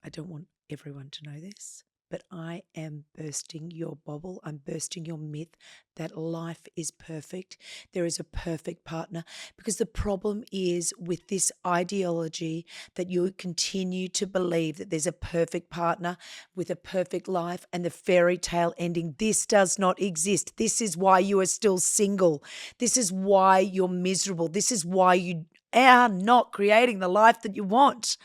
I don't want everyone to know this, but I am bursting your bubble. I'm bursting your myth that life is perfect. There is a perfect partner, because the problem is with this ideology that you continue to believe that there's a perfect partner with a perfect life and the fairy tale ending. This does not exist. This is why you are still single. This is why you're miserable. This is why you are not creating the life that you want.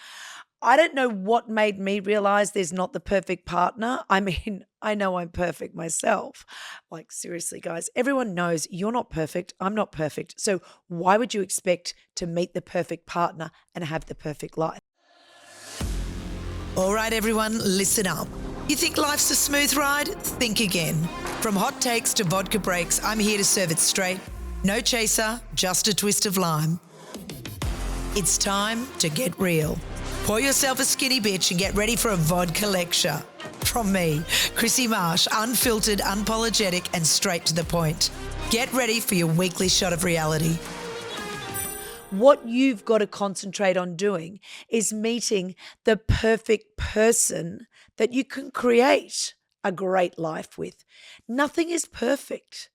I don't know what made me realize there's not the perfect partner. I mean, I know I'm perfect myself. Like, seriously, guys, everyone knows you're not perfect. I'm not perfect. So, why would you expect to meet the perfect partner and have the perfect life? All right, everyone, listen up. You think life's a smooth ride? Think again. From hot takes to vodka breaks, I'm here to serve it straight. No chaser, just a twist of lime. It's time to get real. Pour yourself a skinny bitch and get ready for a vodka lecture. From me, Krissy Marsh, unfiltered, unapologetic, and straight to the point. Get ready for your weekly shot of reality. What you've got to concentrate on doing is meeting the perfect person that you can create a great life with. Nothing is perfect.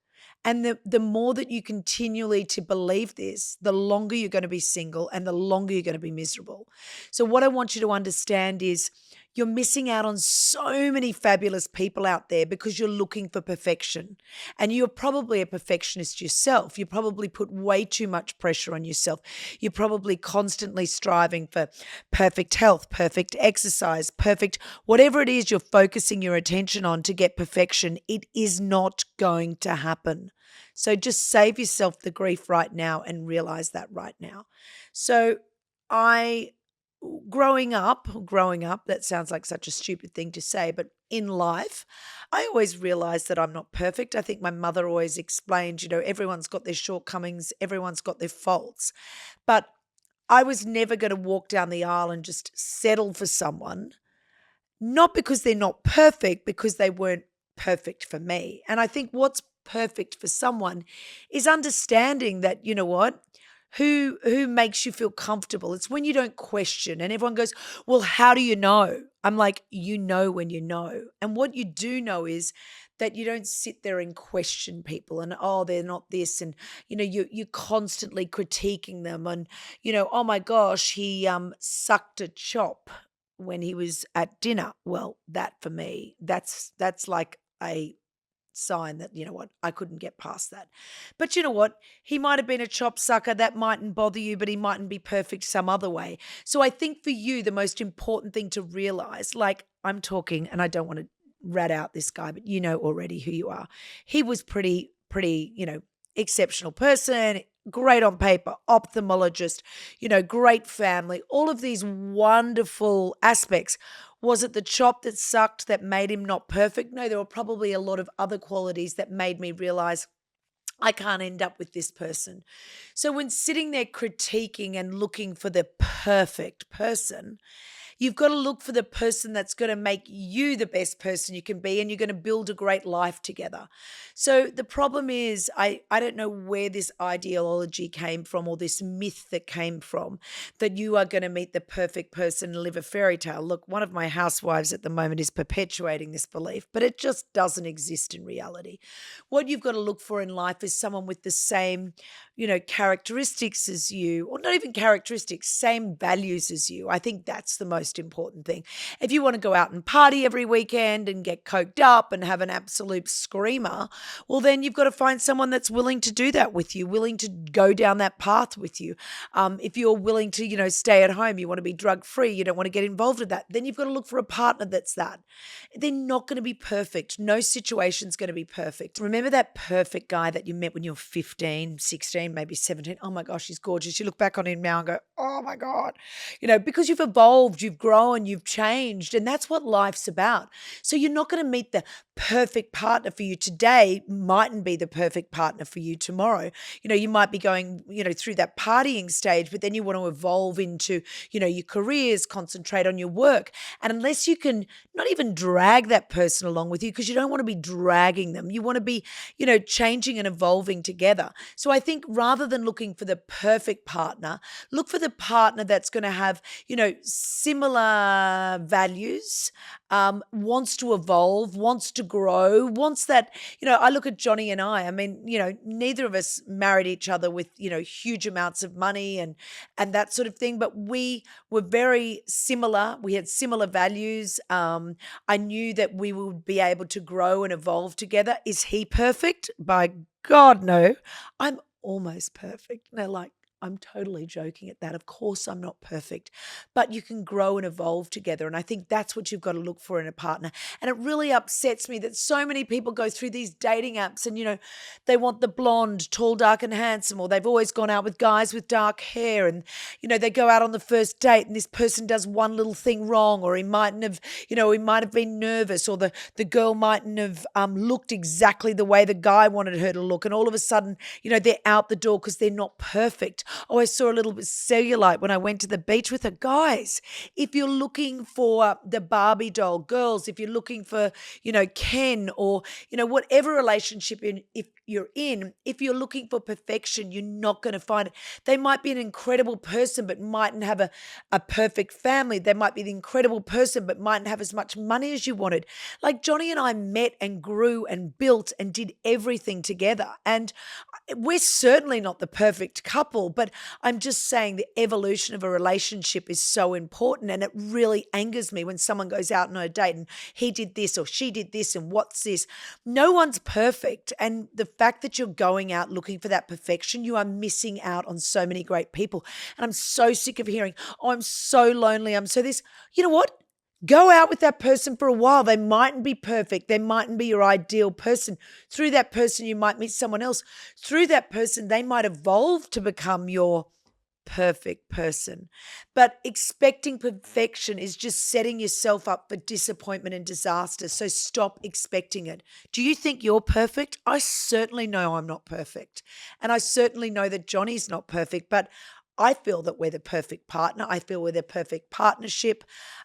And the more that you continually to believe this, the longer you're going to be single and the longer you're going to be miserable. So what I want you to understand is you're missing out on so many fabulous people out there because you're looking for perfection. And you're probably a perfectionist yourself. You probably put way too much pressure on yourself. You're probably constantly striving for perfect health, perfect exercise, perfect whatever it is you're focusing your attention on to get perfection. It is not going to happen. So just save yourself the grief right now and realize that right now. So I growing up, that sounds like such a stupid thing to say, but in life, I always realized that I'm not perfect. I think my mother always explained, everyone's got their shortcomings, everyone's got their faults. But I was never going to walk down the aisle and just settle for someone, not because they're not perfect, because they weren't perfect for me. And I think what's perfect for someone is understanding that, you know what? Who makes you feel comfortable? It's when you don't question and everyone goes, "Well, how do you know?" I'm like, "You know when you know." And what you do know is that you don't sit there and question people and, "Oh, they're not this," and you're constantly critiquing them and, "Oh my gosh, he sucked a chop when he was at dinner." Well, that for me, that's like a sign that, you know what, I couldn't get past that. But you know what? He might have been a chop sucker. That mightn't bother you, but he mightn't be perfect some other way. So I think for you, the most important thing to realize, like I'm talking, and I don't want to rat out this guy, but you know already who you are. He was pretty, exceptional person, great on paper, ophthalmologist, great family, all of these wonderful aspects. Was it the chop that sucked that made him not perfect? No, there were probably a lot of other qualities that made me realize I can't end up with this person. So when sitting there critiquing and looking for the perfect person, you've got to look for the person that's going to make you the best person you can be, and you're going to build a great life together. So the problem is, I don't know where this ideology came from, or this myth that came from, that you are going to meet the perfect person and live a fairy tale. Look, one of my housewives at the moment is perpetuating this belief, but it just doesn't exist in reality. What you've got to look for in life is someone with the same, characteristics as you, or not even characteristics, same values as you. I think that's the most important thing. If you want to go out and party every weekend and get coked up and have an absolute screamer, well, then you've got to find someone that's willing to do that with you, willing to go down that path with you. If you're willing to, stay at home, you want to be drug free, you don't want to get involved with that, then you've got to look for a partner that's that. They're not going to be perfect. No situation's going to be perfect. Remember that perfect guy that you met when you were 15, 16, maybe 17? Oh my gosh, he's gorgeous. You look back on him now and go, oh my God, because you've evolved, you've grown, you've changed, and that's what life's about. So you're not going to meet the perfect partner for you today mightn't be the perfect partner for you tomorrow. You might be going, through that partying stage, but then you want to evolve into, your careers, concentrate on your work. And unless you can not even drag that person along with you, because you don't want to be dragging them, you want to be, changing and evolving together. So I think rather than looking for the perfect partner, look for the partner that's going to have, similar values, wants to evolve, wants to grow, wants that. I look at Johnny and I mean, neither of us married each other with, huge amounts of money and that sort of thing, but we were very similar. We had similar values. I knew that we would be able to grow and evolve together. Is he perfect? By God, no. I'm almost perfect. No, like, I'm totally joking at that. Of course, I'm not perfect, but you can grow and evolve together. And I think that's what you've got to look for in a partner. And it really upsets me that so many people go through these dating apps and, they want the blonde, tall, dark, and handsome, or they've always gone out with guys with dark hair. And, they go out on the first date and this person does one little thing wrong, or he mightn't have, he might have been nervous, or the girl mightn't have looked exactly the way the guy wanted her to look. And all of a sudden, they're out the door because they're not perfect. Oh, I saw a little bit cellulite when I went to the beach with her. Guys, if you're looking for the Barbie doll, girls, if you're looking for, Ken, or, whatever relationship if you're in, if you're looking for perfection, you're not going to find it. They might be an incredible person, but mightn't have a perfect family. They might be the incredible person, but mightn't have as much money as you wanted. Like Johnny and I met and grew and built and did everything together. And we're certainly not the perfect couple, but I'm just saying the evolution of a relationship is so important. And it really angers me when someone goes out on a date and he did this or she did this and what's this? No one's perfect. And the fact that you're going out looking for that perfection, you are missing out on so many great people. And I'm so sick of hearing, oh, I'm so lonely. I'm so this. You know what? Go out with that person for a while. They mightn't be perfect. They mightn't be your ideal person. Through that person, you might meet someone else. Through that person, they might evolve to become your perfect person. But expecting perfection is just setting yourself up for disappointment and disaster. So stop expecting it. Do you think you're perfect? I certainly know I'm not perfect. And I certainly know that Johnny's not perfect, but I feel that we're the perfect partner. I feel we're the perfect partnership.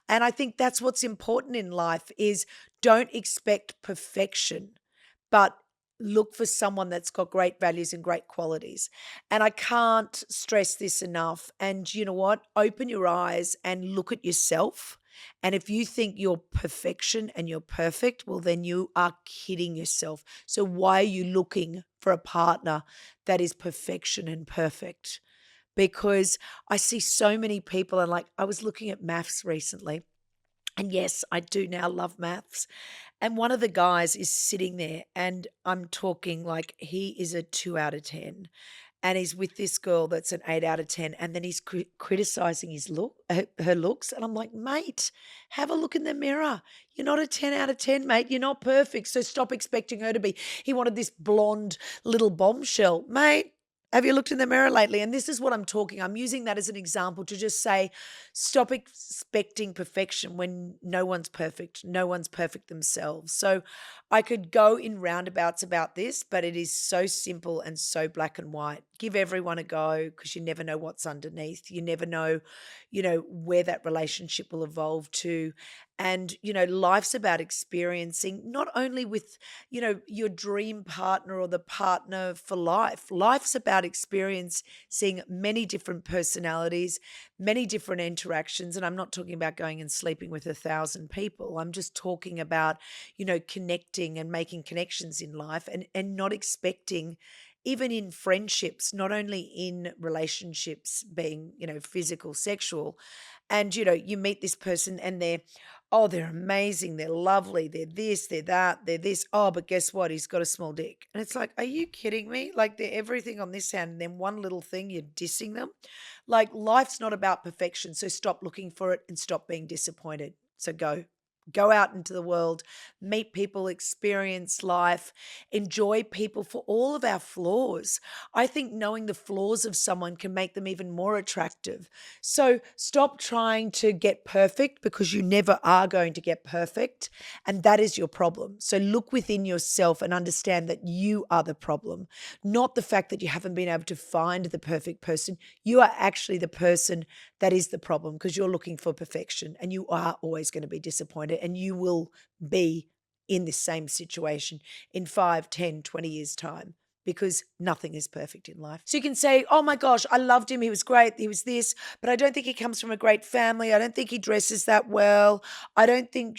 And I think that's what's important in life is don't expect perfection, but look for someone that's got great values and great qualities. And I can't stress this enough. And you know what? Open your eyes and look at yourself. And if you think you're perfection and you're perfect, well, then you are kidding yourself. So why are you looking for a partner that is perfection and perfect? Because I see so many people, and like I was looking at maths recently, and yes, I do now love maths. And one of the guys is sitting there, and I'm talking like he is a 2 out of 10. And he's with this girl that's an 8 out of 10. And then he's criticizing her looks. And I'm like, mate, have a look in the mirror. You're not a 10 out of 10, mate. You're not perfect. So stop expecting her to be. He wanted this blonde little bombshell. Mate, have you looked in the mirror lately? And this is what I'm using that as an example to just say, stop expecting perfection when no one's perfect. No one's perfect themselves. So I could go in roundabouts about this, but it is so simple and so black and white. Give everyone a go because you never know what's underneath. You never know, where that relationship will evolve to. And, life's about experiencing not only with, your dream partner or the partner for life. Life's about experiencing many different personalities, many different interactions. And I'm not talking about going and sleeping with 1,000 people. I'm just talking about, connecting and making connections in life and not expecting, even in friendships, not only in relationships being, physical, sexual, and, you meet this person and they're amazing, they're lovely, they're this, they're that, they're this. Oh, but guess what? He's got a small dick. And it's like, are you kidding me? Like they're everything on this hand, and then one little thing, you're dissing them. Like life's not about perfection. So stop looking for it and stop being disappointed. So go. Go out into the world, meet people, experience life, enjoy people for all of our flaws. I think knowing the flaws of someone can make them even more attractive. So stop trying to get perfect because you never are going to get perfect. And that is your problem. So look within yourself and understand that you are the problem, not the fact that you haven't been able to find the perfect person. You are actually the person that is the problem because you're looking for perfection and you are always going to be disappointed and you will be in this same situation in 5, 10, 20 years' time because nothing is perfect in life. So you can say, oh my gosh, I loved him. He was great. He was this, but I don't think he comes from a great family. I don't think he dresses that well. I don't think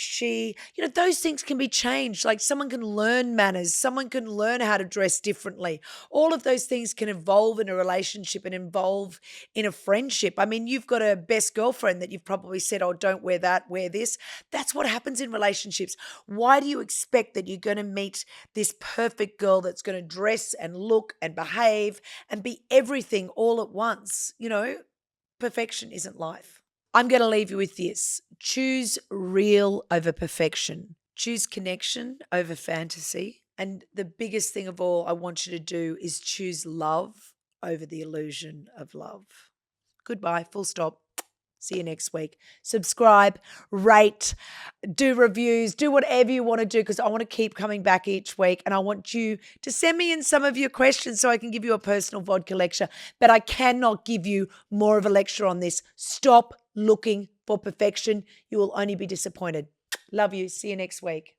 those things can be changed. Like someone can learn manners. Someone can learn how to dress differently. All of those things can evolve in a relationship and evolve in a friendship. I mean, you've got a best girlfriend that you've probably said, oh, don't wear that, wear this. That's what happens in relationships. Why do you expect that you're going to meet this perfect girl that's going to dress and look and behave and be everything all at once? Perfection isn't life. I'm going to leave you with this. Choose real over perfection. Choose connection over fantasy. And the biggest thing of all I want you to do is choose love over the illusion of love. Goodbye, full stop. See you next week. Subscribe, rate, do reviews, do whatever you want to do because I want to keep coming back each week and I want you to send me in some of your questions so I can give you a personal vodka lecture. But I cannot give you more of a lecture on this. Stop looking for perfection. You will only be disappointed. Love you. See you next week.